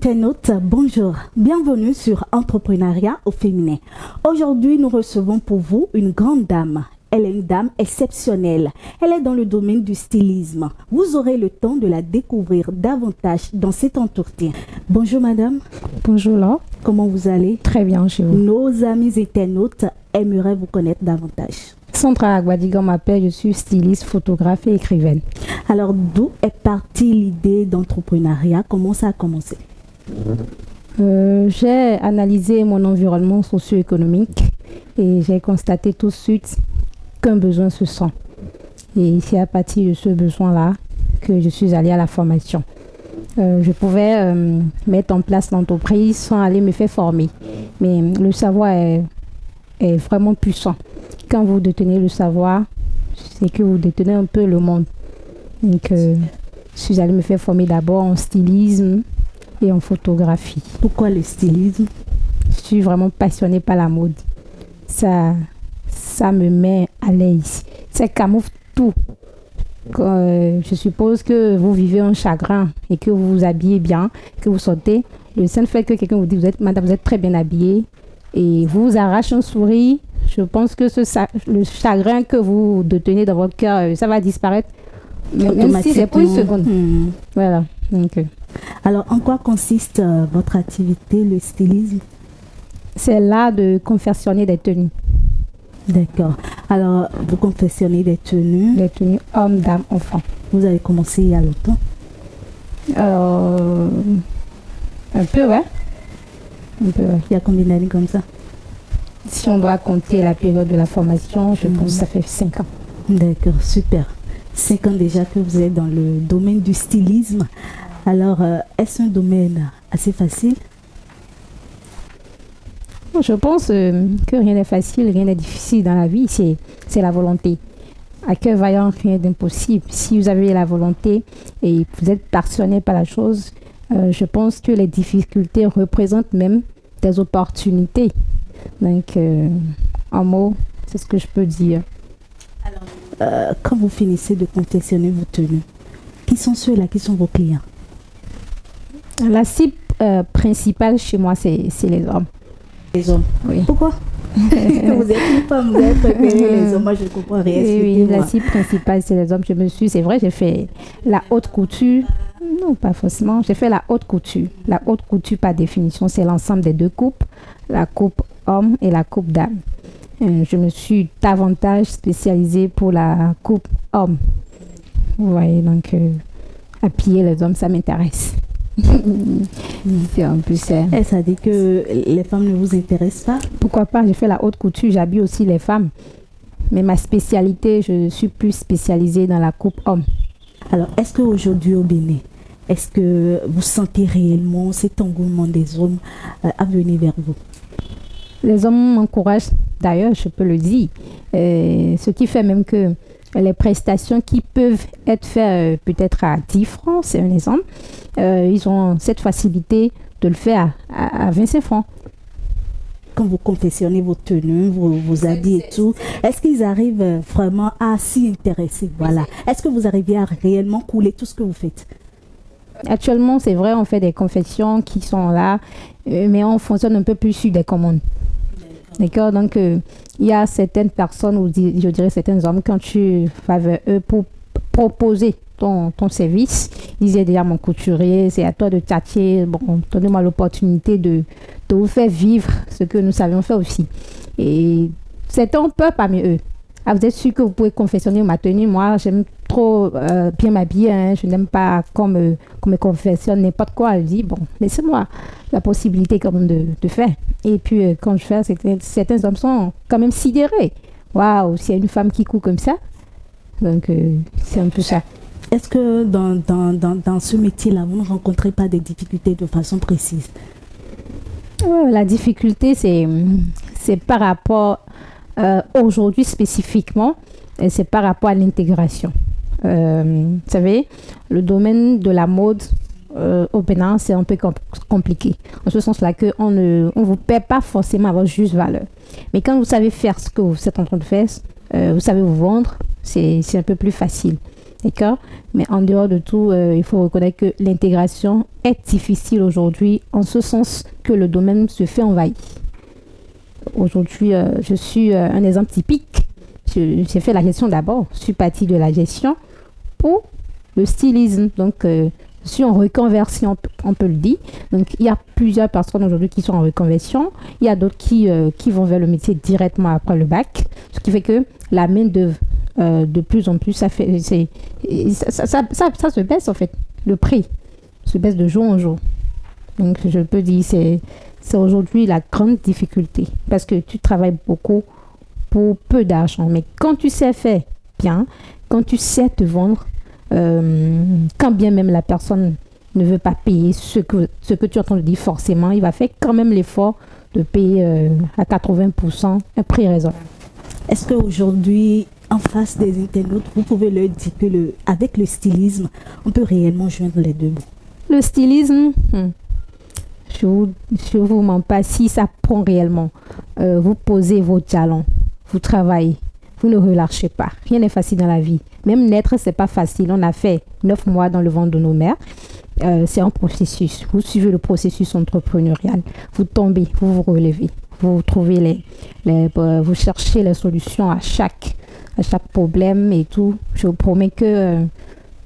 internautes, bonjour. Bienvenue sur Entrepreneuriat au féminin. Aujourd'hui, nous recevons pour vous une grande dame. Elle est une dame exceptionnelle. Elle est dans le domaine du stylisme. Vous aurez le temps de la découvrir davantage dans cet entretien. Bonjour madame. Bonjour Laure. Comment vous allez? Très bien chez vous. Nos amis internautes aimeraient vous connaître davantage. Sandra Agbadigan m'appelle, je suis styliste, photographe et écrivaine. Alors d'où est partie l'idée d'entrepreneuriat? Comment ça a commencé? J'ai analysé mon environnement socio-économique et j'ai constaté tout de suite qu'un besoin se sent. Et c'est à partir de ce besoin-là que je suis allée à la formation. Je pouvais mettre en place l'entreprise sans aller me faire former. Mais le savoir est vraiment puissant. Quand vous détenez le savoir, c'est que vous détenez un peu le monde. Donc, je suis allée me faire former d'abord en stylisme et en photographie. Pourquoi le stylisme? Je suis vraiment passionnée par la mode. Ça me met à l'aise. Ça camoufle tout. Je suppose que vous vivez un chagrin et que vous vous habillez bien, que vous sortez. Le seul fait que quelqu'un vous dit, madame, vous êtes très bien habillée et vous arrache un sourire, je pense que le chagrin que vous détenez dans votre cœur, ça va disparaître. Même si c'est pour une seconde. Voilà. Donc, alors, en quoi consiste votre activité, le stylisme? C'est l'art de confectionner des tenues. D'accord. Alors, vous confectionnez des tenues? Des tenues hommes, dames, enfants. Vous avez commencé il y a longtemps? Un peu, ouais. Il y a combien d'années comme ça? Si on doit compter la période de la formation, je pense que ça fait 5 ans. D'accord, super. 5 ans déjà que vous êtes dans le domaine du stylisme. Alors, est-ce un domaine assez facile? Je pense que rien n'est facile, rien n'est difficile dans la vie. C'est la volonté. À cœur vaillant, rien d'impossible. Si vous avez la volonté et vous êtes passionné par la chose, je pense que les difficultés représentent même des opportunités. Donc, en mots, c'est ce que je peux dire. Alors, quand vous finissez de confectionner vos tenues, qui sont ceux-là, qui sont vos clients? La cible principale chez moi, c'est les hommes. Les hommes? Oui. Pourquoi? Vous êtes une femme, vous avez préféré les hommes. Moi, je ne comprends rien. Oui, la cible principale, c'est les hommes. C'est vrai, j'ai fait la haute couture. Non, pas forcément. J'ai fait la haute couture. La haute couture, par définition, c'est l'ensemble des deux coupes. La coupe homme et la coupe dame. Je me suis davantage spécialisée pour la coupe homme. Vous voyez, donc, appuyer les hommes, ça m'intéresse. C'est un peu ça. Et ça dit que les femmes ne vous intéressent pas? Pourquoi pas? J'ai fait la haute couture, j'habille aussi les femmes. Mais ma spécialité, je suis plus spécialisée dans la coupe homme. Alors, est-ce qu'aujourd'hui au Bénin, est-ce que vous sentez réellement cet engouement des hommes à venir vers vous? Les hommes m'encouragent, d'ailleurs, je peux le dire. Ce qui fait même que les prestations qui peuvent être faites peut-être à 10 francs, c'est un exemple, ils ont cette facilité de le faire à 25 francs. Quand vous confectionnez vos tenues, vos habits et tout, est-ce qu'ils arrivent vraiment à s'y intéresser? Voilà. Est-ce que vous arrivez à réellement couler tout ce que vous faites? Actuellement, c'est vrai, on fait des confections qui sont là, mais on fonctionne un peu plus sur des commandes. D'accord, donc il y a certaines personnes, ou je dirais certains hommes, quand tu vas vers eux pour proposer ton service, ils disent déjà mon couturier, c'est à toi de tâcher, bon, donnez-moi l'opportunité de vous faire vivre ce que nous savions faire aussi. Et certains ont peur parmi eux. Ah, vous êtes sûr que vous pouvez confectionner ma tenue? Moi, j'aime trop bien m'habiller, hein. Je n'aime pas qu'on me confectionne n'importe quoi. Je dis, bon, laissez-moi la possibilité quand même de faire. Et puis, quand je fais, certains hommes sont quand même sidérés. Waouh, s'il y a une femme qui coud comme ça. Donc, c'est un peu ça. Est-ce que dans ce métier-là, vous ne rencontrez pas des difficultés de façon précise? Ouais, la difficulté, c'est par rapport aujourd'hui spécifiquement, c'est par rapport à l'intégration. Vous savez, le domaine de la mode au Bénin, c'est un peu compliqué. En ce sens-là qu'on ne vous paie pas forcément à votre juste valeur. Mais quand vous savez faire ce que vous êtes en train de faire, vous savez vous vendre, c'est un peu plus facile. D'accord? Mais en dehors de tout, il faut reconnaître que l'intégration est difficile aujourd'hui, en ce sens que le domaine se fait envahir. Aujourd'hui, je suis un exemple typique. J'ai fait la gestion d'abord. Je suis partie de la gestion pour le stylisme. Donc, je suis en reconversion, on peut le dire. Donc, il y a plusieurs personnes aujourd'hui qui sont en reconversion. Il y a d'autres qui vont vers le métier directement après le bac. Ce qui fait que la main-d'œuvre, de plus en plus, ça se baisse en fait. Le prix se baisse de jour en jour. Donc, je peux dire, c'est aujourd'hui la grande difficulté. Parce que tu travailles beaucoup pour peu d'argent. Mais quand tu sais faire bien, quand tu sais te vendre, quand bien même la personne ne veut pas payer ce que tu es en train de dire forcément, il va faire quand même l'effort de payer à 80% un prix raisonnable. Est-ce qu'aujourd'hui, en face des internautes, vous pouvez leur dire que avec le stylisme, on peut réellement joindre les deux bouts? Le stylisme, je vous mens pas, si ça prend réellement, vous posez vos talents, vous travaillez, vous ne relâchez pas. Rien n'est facile dans la vie. Même naître, c'est pas facile. On a fait 9 mois dans le ventre de nos mères. C'est un processus. Vous suivez le processus entrepreneurial. Vous tombez, vous vous relevez. Vous trouvez vous cherchez les solutions à chaque problème et tout. Je vous promets que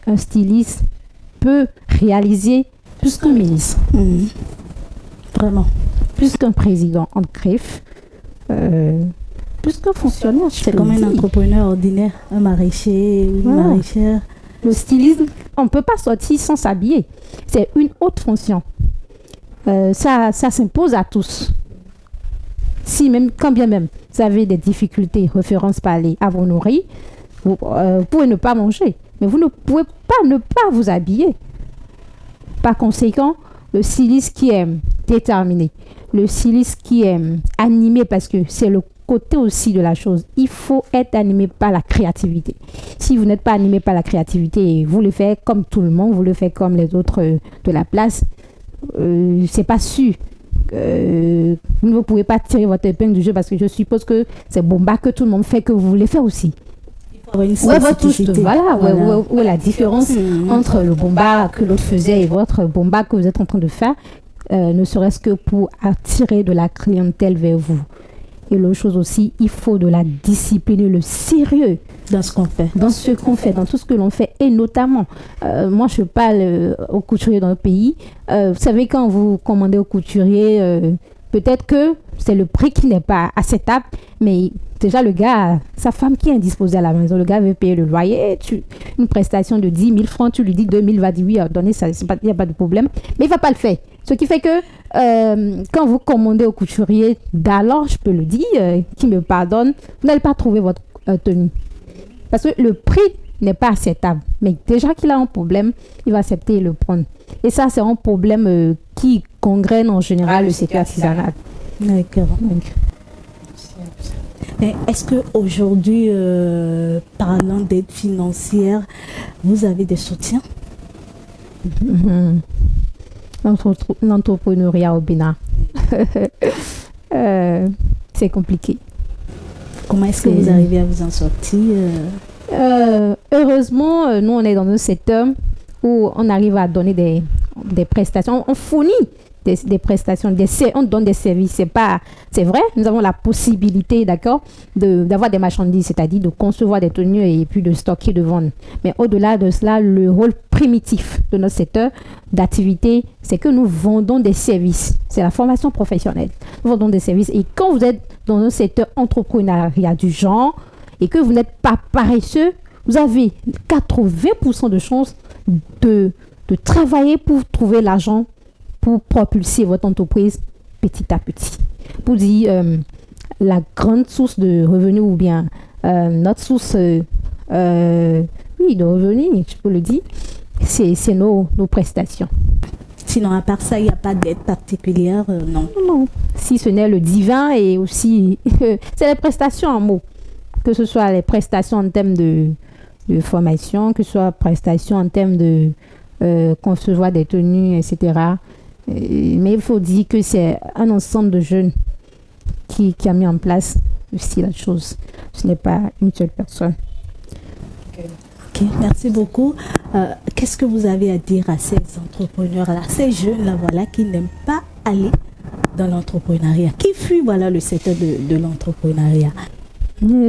un styliste peut réaliser plus qu'un ministre. Vraiment. Plus qu'un président en greffe. Plus qu'un fonctionnaire. C'est comme un entrepreneur ordinaire, un maraîcher, une maraîchère. Le stylisme, on ne peut pas sortir sans s'habiller. C'est une haute fonction. Ça s'impose à tous. Quand bien même vous avez des difficultés, référence parler, à vous nourrir, vous pouvez ne pas manger, mais vous ne pouvez pas ne pas vous habiller. Par conséquent, le styliste qui est déterminé, le styliste qui est animé, parce que c'est le côté aussi de la chose, il faut être animé par la créativité. Si vous n'êtes pas animé par la créativité, vous le faites comme tout le monde, vous le faites comme les autres de la place, c'est pas sûr. Vous ne pouvez pas tirer votre épingle du jeu, parce que je suppose que c'est bomba que tout le monde fait, que vous voulez faire aussi. Il faut avoir une spécificité. Où est la différence entre le bomba que l'autre faisait et votre bomba que vous êtes en train de faire, ne serait-ce que pour attirer de la clientèle vers vous. Et l'autre chose aussi, il faut de la discipline et le sérieux dans ce qu'on fait. Dans tout ce que l'on fait. Et notamment, moi je parle aux couturiers dans le pays. Vous savez, quand vous commandez au couturier, peut-être que c'est le prix qui n'est pas acceptable, mais déjà le gars, sa femme qui est indisposée à la maison, le gars veut payer le loyer, une prestation de 10 000 francs, tu lui dis 2 000, il va dire oui, donnez ça, il n'y a pas de problème. Mais il ne va pas le faire. Ce qui fait que quand vous commandez au couturier d'alors, je peux le dire, qui me pardonne, vous n'allez pas trouver votre tenue. Parce que le prix n'est pas acceptable. Mais déjà qu'il a un problème, il va accepter et le prendre. Et ça, c'est un problème qui congrène en général le secteur artisanal. D'accord. Est-ce qu'aujourd'hui, parlant d'aide financière, vous avez des soutiens? L'entrepreneuriat au Bénin, c'est compliqué. Comment est-ce que vous arrivez à vous en sortir? Heureusement, nous on est dans un secteur où on arrive à donner des prestations. On fournit des prestations, on donne des services. C'est vrai, nous avons la possibilité, d'accord, d'avoir des marchandises, c'est-à-dire de concevoir des tenues et puis de stocker, de vendre. Mais au-delà de cela, le rôle primitif de notre secteur d'activité, c'est que nous vendons des services. C'est la formation professionnelle. Nous vendons des services. Et quand vous êtes dans un secteur entrepreneuriat du genre et que vous n'êtes pas paresseux, vous avez 80% de chances de travailler pour trouver l'argent pour propulser votre entreprise petit à petit. Pour dire la grande source de revenus ou bien notre source de revenus, je peux le dire, c'est nos prestations. Sinon, à part ça, il n'y a pas d'aide particulière, non? Non. Si ce n'est le divin et aussi, c'est les prestations en mots. Que ce soit les prestations en termes de formation, que ce soit prestations en termes de concevoir des tenues, etc. Mais il faut dire que c'est un ensemble de jeunes qui a mis en place aussi la chose. Ce n'est pas une seule personne. Ok, merci beaucoup. Qu'est-ce que vous avez à dire à ces entrepreneurs-là, ces jeunes-là, voilà, qui n'aiment pas aller dans l'entrepreneuriat, qui fuient, voilà, le secteur de l'entrepreneuriat?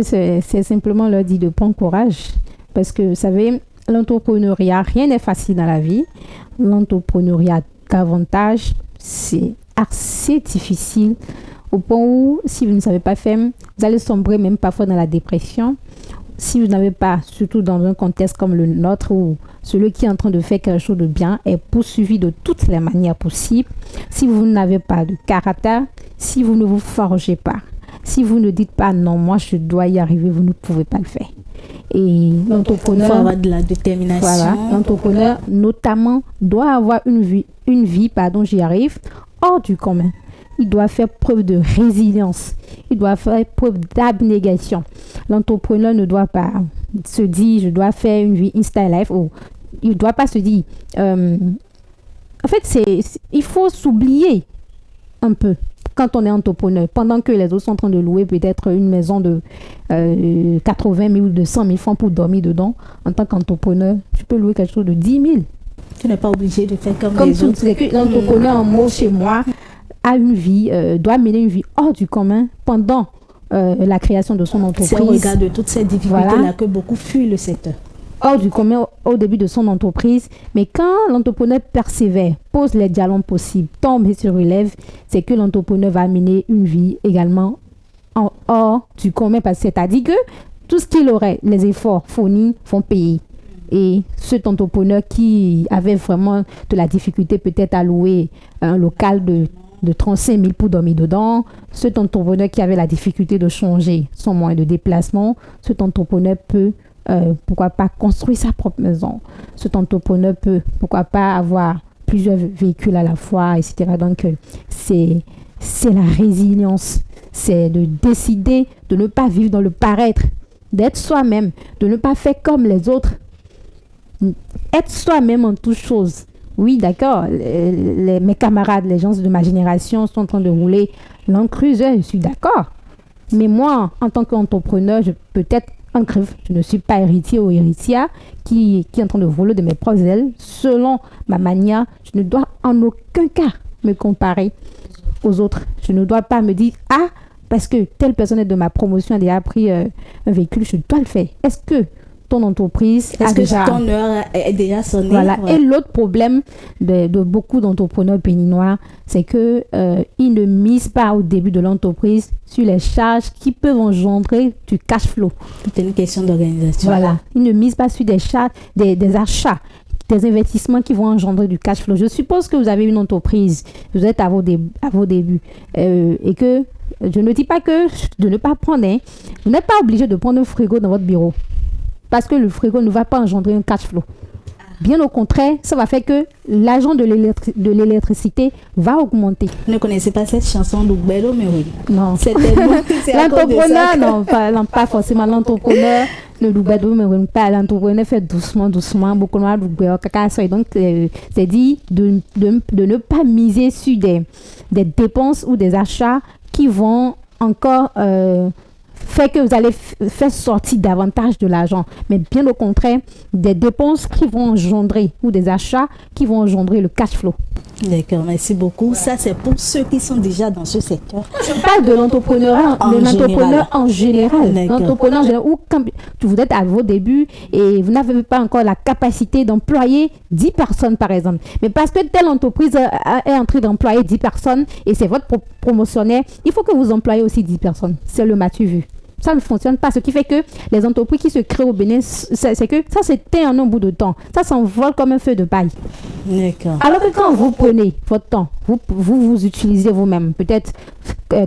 C'est simplement leur dire de prendre courage. Parce que, vous savez, l'entrepreneuriat, rien n'est facile dans la vie. L'entrepreneuriat, davantage, c'est assez difficile. Au point où, si vous ne savez pas faire, vous allez sombrer même parfois dans la dépression. Si vous n'avez pas, surtout dans un contexte comme le nôtre, où celui qui est en train de faire quelque chose de bien est poursuivi de toutes les manières possibles, si vous n'avez pas de caractère, si vous ne vous forgez pas, si vous ne dites pas non, moi je dois y arriver, vous ne pouvez pas le faire. Et l'entrepreneur, il faut avoir de la détermination. Voilà, l'entrepreneur notamment doit avoir une vie, j'y arrive, hors du commun. Il doit faire preuve de résilience. Il doit faire preuve d'abnégation. L'entrepreneur ne doit pas se dire, je dois faire une vie Insta Life. Ou il ne doit pas se dire... en fait, il faut s'oublier un peu quand on est entrepreneur. Pendant que les autres sont en train de louer peut-être une maison de 80 000 ou de 100 000 francs pour dormir dedans, en tant qu'entrepreneur, tu peux louer quelque chose de 10 000. Tu n'es pas obligé de faire comme les autres. L'entrepreneur en mot chez moi a une vie, doit mener une vie hors du commun pendant la création de son entreprise. C'est au regard de toutes ces difficultés-là que beaucoup fuient le secteur. Hors du commun au début de son entreprise. Mais quand l'entrepreneur persévère, pose les jalons possibles, tombe et se relève, c'est que l'entrepreneur va mener une vie également hors du commun. C'est-à-dire que tout ce qu'il aurait, les efforts fournis, font payer. Et cet entrepreneur qui avait vraiment de la difficulté peut-être à louer un local de 35 000 pour dormir dedans, cet entrepreneur qui avait la difficulté de changer son moyen de déplacement, cet entrepreneur peut, pourquoi pas, construire sa propre maison. Cet entrepreneur peut, pourquoi pas, avoir plusieurs véhicules à la fois, etc. Donc, c'est la résilience. C'est de décider de ne pas vivre dans le paraître, d'être soi-même, de ne pas faire comme les autres. Être soi-même en toutes choses. Oui, d'accord, mes camarades, les gens de ma génération sont en train de rouler Land Cruiser, je suis d'accord. Mais moi, en tant qu'entrepreneur, peut-être en grève, je ne suis pas héritier ou héritière qui est en train de voler de mes propres ailes. Selon ma manière, je ne dois en aucun cas me comparer aux autres. Je ne dois pas me dire, parce que telle personne est de ma promotion a déjà pris un véhicule, je dois le faire. Est-ce que ton entreprise a déjà... ton heure est déjà sonnée? Voilà. Ouais. Et l'autre problème de beaucoup d'entrepreneurs béninois, c'est que ils ne misent pas au début de l'entreprise sur les charges qui peuvent engendrer du cash flow. C'est une question d'organisation. Voilà. Ils ne misent pas sur des charges, des achats, des investissements qui vont engendrer du cash flow. Je suppose que vous avez une entreprise, vous êtes à vos débuts et que je ne dis pas que de ne pas prendre, vous n'êtes pas obligé de prendre un frigo dans votre bureau. Parce que le frigo ne va pas engendrer un cash flow. Bien au contraire, ça va faire que l'argent de l'électricité va augmenter. Vous ne connaissez pas cette chanson d'Oubello, mais oui. Non. C'est l'entrepreneur, non, pas forcément l'entrepreneur. Le Doubado, mais pas l'entrepreneur fait doucement, beaucoup de donc c'est dit de ne pas miser sur des dépenses ou des achats qui vont encore fait que vous allez faire sortir davantage de l'argent. Mais bien au contraire, des dépenses qui vont engendrer ou des achats qui vont engendrer le cash flow. D'accord, merci beaucoup. Ça, c'est pour ceux qui sont déjà dans ce secteur. Je parle de l'entrepreneuriat, l'entrepreneur en général. L'entrepreneur en général, ou quand vous êtes à vos débuts et vous n'avez pas encore la capacité d'employer 10 personnes, par exemple. Mais parce que telle entreprise est en train d'employer 10 personnes et c'est votre promotionnaire, il faut que vous employez aussi 10 personnes. C'est le matu vu. Ça ne fonctionne pas. Ce qui fait que les entreprises qui se créent au Bénin, c'est que ça s'éteint en un bout de temps. Ça s'envole comme un feu de paille. D'accord. Alors que quand vous prenez votre temps, vous utilisez vous-même, peut-être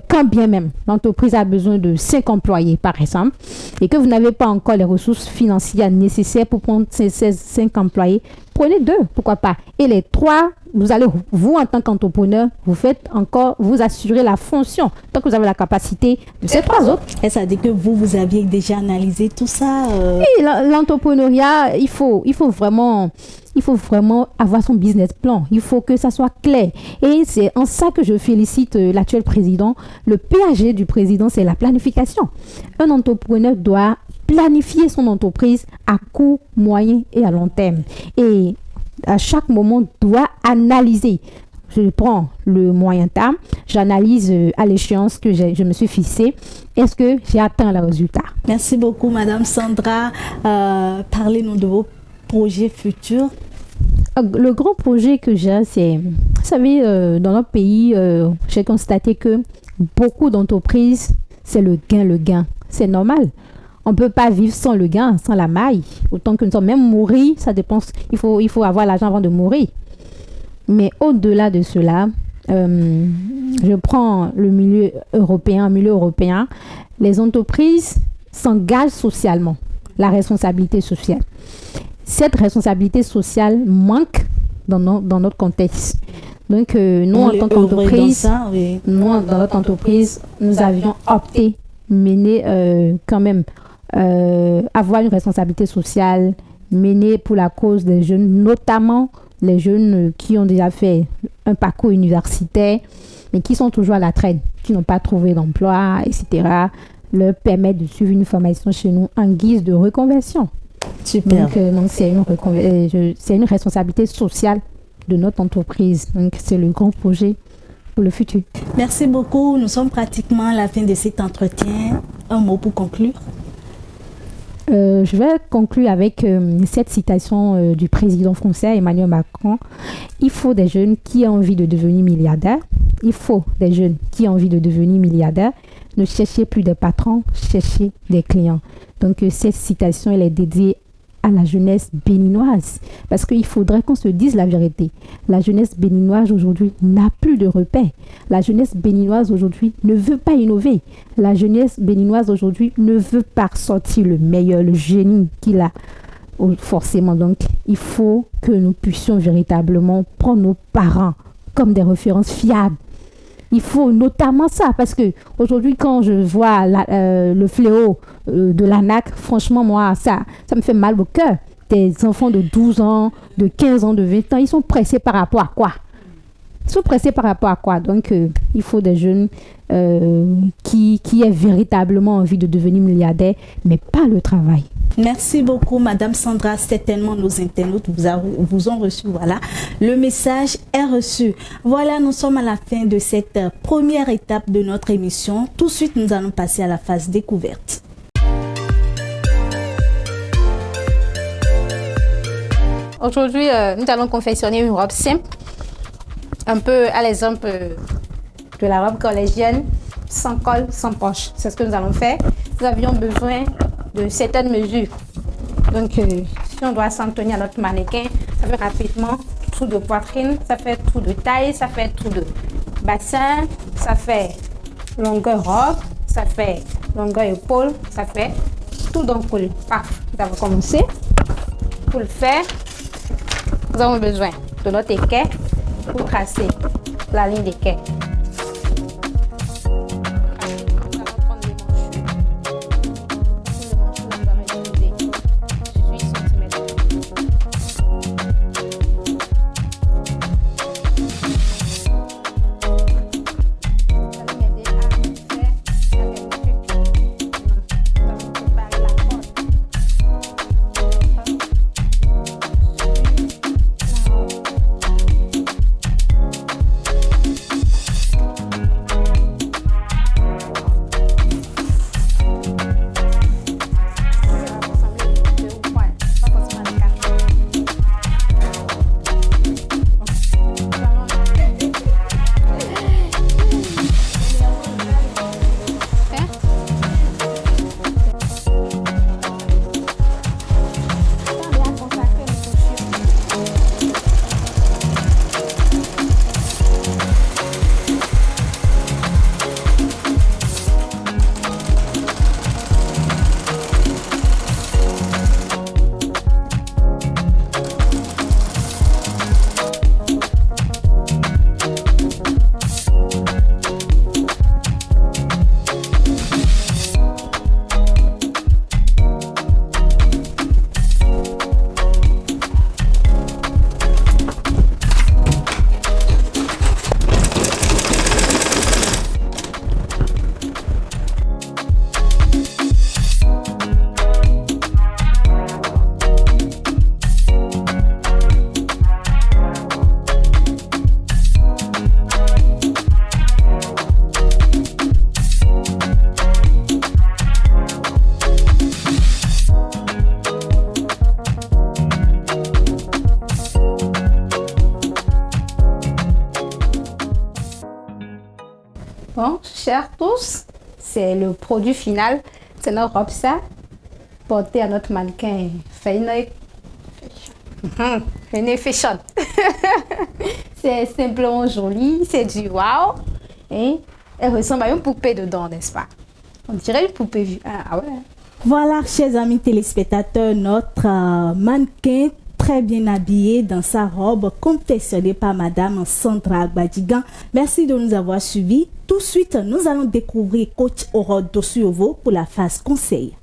quand bien même l'entreprise a besoin de 5 employés, par exemple, et que vous n'avez pas encore les ressources financières nécessaires pour prendre ces 5 employés, prenez 2, pourquoi pas. Et les 3 vous allez, vous en tant qu'entrepreneur, vous assurez la fonction tant que vous avez la capacité de ces trois autres. Et ça dit que vous aviez déjà analysé tout ça. Oui, l'entrepreneuriat, il faut vraiment avoir son business plan. Il faut que ça soit clair. Et c'est en ça que je félicite l'actuel président. Le PAG du président, c'est la planification. Un entrepreneur doit planifier son entreprise à court, moyen et à long terme. Et à chaque moment, doit analyser. Je prends le moyen terme, j'analyse à l'échéance que je me suis fixée. Est-ce que j'ai atteint le résultat? Merci beaucoup, Madame Sandra. Parlez-nous de vos projets futurs. Le grand projet que j'ai, c'est, vous savez, dans notre pays, j'ai constaté que beaucoup d'entreprises, c'est le gain. C'est normal. On ne peut pas vivre sans le gain, sans la maille. Autant que nous sommes, même mourir, ça dépense. Il faut avoir l'argent avant de mourir. Mais au-delà de cela, je prends le milieu européen. Les entreprises s'engagent socialement, la responsabilité sociale. Cette responsabilité sociale manque dans notre contexte. Donc, nous, en tant qu'entreprise, dans notre entreprise, nous avions opté, mener quand même, avoir une responsabilité sociale, mener pour la cause des jeunes, notamment les jeunes qui ont déjà fait un parcours universitaire, mais qui sont toujours à la traîne, qui n'ont pas trouvé d'emploi, etc., leur permettre de suivre une formation chez nous en guise de reconversion. Super. Donc c'est une responsabilité sociale de notre entreprise. Donc, c'est le grand projet pour le futur. Merci beaucoup. Nous sommes pratiquement à la fin de cet entretien. Un mot pour conclure. Je vais conclure avec cette citation du président français Emmanuel Macron. Il faut des jeunes qui ont envie de devenir milliardaires. Il faut des jeunes qui ont envie de devenir milliardaires. Ne cherchez plus des patrons, cherchez des clients. Donc, cette citation, elle est dédiée à la jeunesse béninoise. Parce qu'il faudrait qu'on se dise la vérité. La jeunesse béninoise aujourd'hui n'a plus de repères. La jeunesse béninoise aujourd'hui ne veut pas innover. La jeunesse béninoise aujourd'hui ne veut pas sortir le meilleur, le génie qu'il a. Forcément, donc, il faut que nous puissions véritablement prendre nos parents comme des références fiables. Il faut notamment ça, parce que aujourd'hui, quand je vois le fléau de l'ANAQ, franchement, moi, ça me fait mal au cœur. Des enfants de 12 ans, de 15 ans, de 20 ans, ils sont pressés par rapport à quoi? Ils sont pressés par rapport à quoi? Donc, il faut des jeunes qui aient véritablement envie de devenir milliardaires, mais pas le travail. Merci beaucoup, Madame Sandra. Certainement, nos internautes vous ont reçu. Voilà, le message est reçu. Voilà, nous sommes à la fin de cette première étape de notre émission. Tout de suite, nous allons passer à la phase découverte. Aujourd'hui, nous allons confectionner une robe simple, un peu à l'exemple de la robe collégienne, sans col, sans poche. C'est ce que nous allons faire. Nous avions besoin de certaines mesures. Donc, si on doit s'en tenir à notre mannequin, ça fait rapidement trou de poitrine, ça fait trou de taille, ça fait trou de bassin, ça fait longueur robe, ça fait longueur épaule, ça fait tout d'un coup. Paf, nous avons commencé. Pour le faire, nous avons besoin de notre équerre pour tracer la ligne d'équerre. Bon, chers tous, c'est le produit final. C'est notre robe ça, portée à notre mannequin Feine Fashion. C'est simplement joli, c'est du wow. Et elle ressemble à une poupée dedans, n'est-ce pas? On dirait une poupée vue. Ah ouais. Voilà, chers amis téléspectateurs, notre mannequin très bien habillé dans sa robe confectionnée par Madame Sandra Agbadigan. Merci de nous avoir suivis. Tout de suite, nous allons découvrir Coach Aurore Dossuovo pour la phase conseil.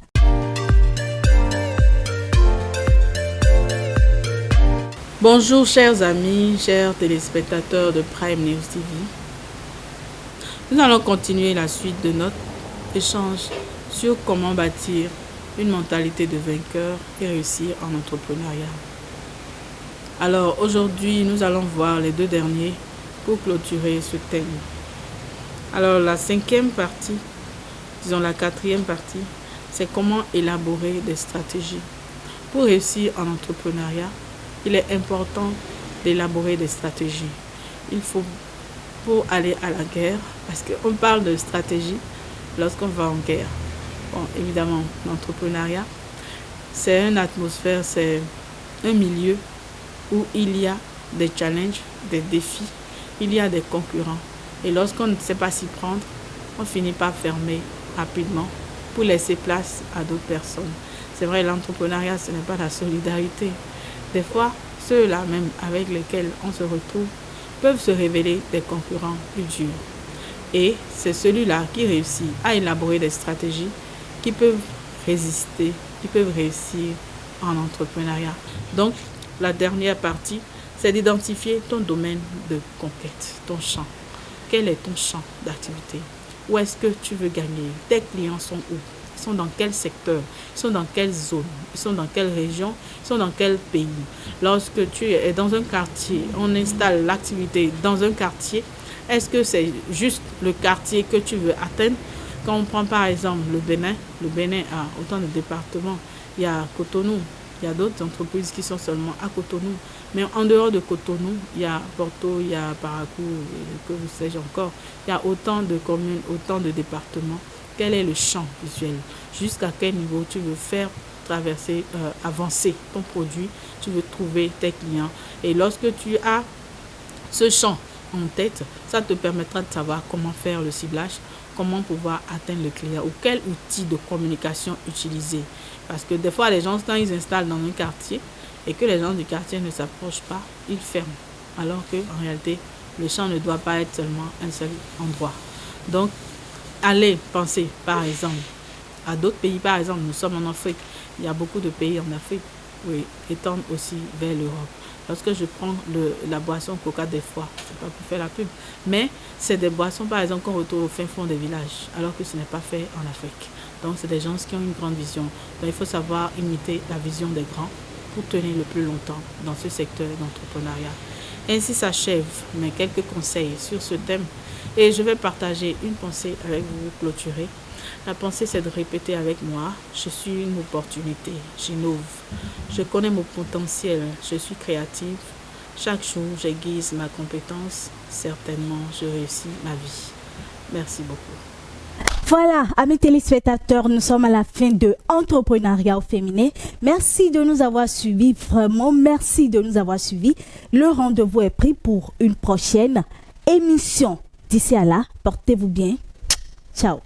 Bonjour chers amis, chers téléspectateurs de Prime News TV. Nous allons continuer la suite de notre échange sur comment bâtir une mentalité de vainqueur et réussir en entrepreneuriat. Alors aujourd'hui, nous allons voir les deux derniers pour clôturer ce thème. Alors la cinquième partie, disons la quatrième partie, c'est comment élaborer des stratégies. Pour réussir en entrepreneuriat, il est important d'élaborer des stratégies. Il faut, pour aller à la guerre, parce qu'on parle de stratégie lorsqu'on va en guerre. Bon, évidemment, l'entrepreneuriat, c'est une atmosphère, c'est un milieu où il y a des challenges, des défis, il y a des concurrents. Et lorsqu'on ne sait pas s'y prendre, on finit par fermer rapidement pour laisser place à d'autres personnes. C'est vrai, l'entrepreneuriat, ce n'est pas la solidarité. Des fois, ceux-là même avec lesquels on se retrouve peuvent se révéler des concurrents plus durs. Et c'est celui-là qui réussit à élaborer des stratégies qui peuvent résister, qui peuvent réussir en entrepreneuriat. Donc, la dernière partie, c'est d'identifier ton domaine de conquête, ton champ. Quel est ton champ d'activité? Où est-ce que tu veux gagner? Tes clients sont où? Ils sont dans quel secteur? Ils sont dans quelle zone? Ils sont dans quelle région? Ils sont dans quel pays? Lorsque tu es dans un quartier, on installe l'activité dans un quartier. Est-ce que c'est juste le quartier que tu veux atteindre? Quand on prend par exemple le Bénin a autant de départements. Il y a Cotonou, il y a d'autres entreprises qui sont seulement à Cotonou. Mais en dehors de Cotonou, il y a Porto, il y a Parakou, que sais-je encore. Il y a autant de communes, autant de départements. Quel est le champ visuel? Jusqu'à quel niveau tu veux faire traverser, avancer ton produit? Tu veux trouver tes clients. Et lorsque tu as ce champ en tête, ça te permettra de savoir comment faire le ciblage, comment pouvoir atteindre le client ou quel outil de communication utiliser. Parce que des fois, les gens, quand ils installent dans un quartier et que les gens du quartier ne s'approchent pas, ils ferment. Alors qu'en réalité, le champ ne doit pas être seulement un seul endroit. Donc, allez penser, par exemple, à d'autres pays. Par exemple, nous sommes en Afrique. Il y a beaucoup de pays en Afrique. Oui, étendre aussi vers l'Europe. Lorsque je prends la boisson Coca des fois, c'est pas pour faire la pub, mais c'est des boissons par exemple qu'on retrouve au fin fond des villages, alors que ce n'est pas fait en Afrique. Donc c'est des gens qui ont une grande vision. Donc il faut savoir imiter la vision des grands pour tenir le plus longtemps dans ce secteur d'entrepreneuriat. Ainsi s'achève mes quelques conseils sur ce thème et je vais partager une pensée avec vous, clôturer. La pensée, c'est de répéter avec moi, je suis une opportunité, j'innove, je connais mon potentiel, je suis créative, chaque jour j'aiguise ma compétence, certainement je réussis ma vie. Merci beaucoup. Voilà, amis téléspectateurs, nous sommes à la fin de Entrepreneuriat au féminin. Merci de nous avoir suivis, vraiment merci de nous avoir suivis. Le rendez-vous est pris pour une prochaine émission. D'ici à là, portez-vous bien. Ciao.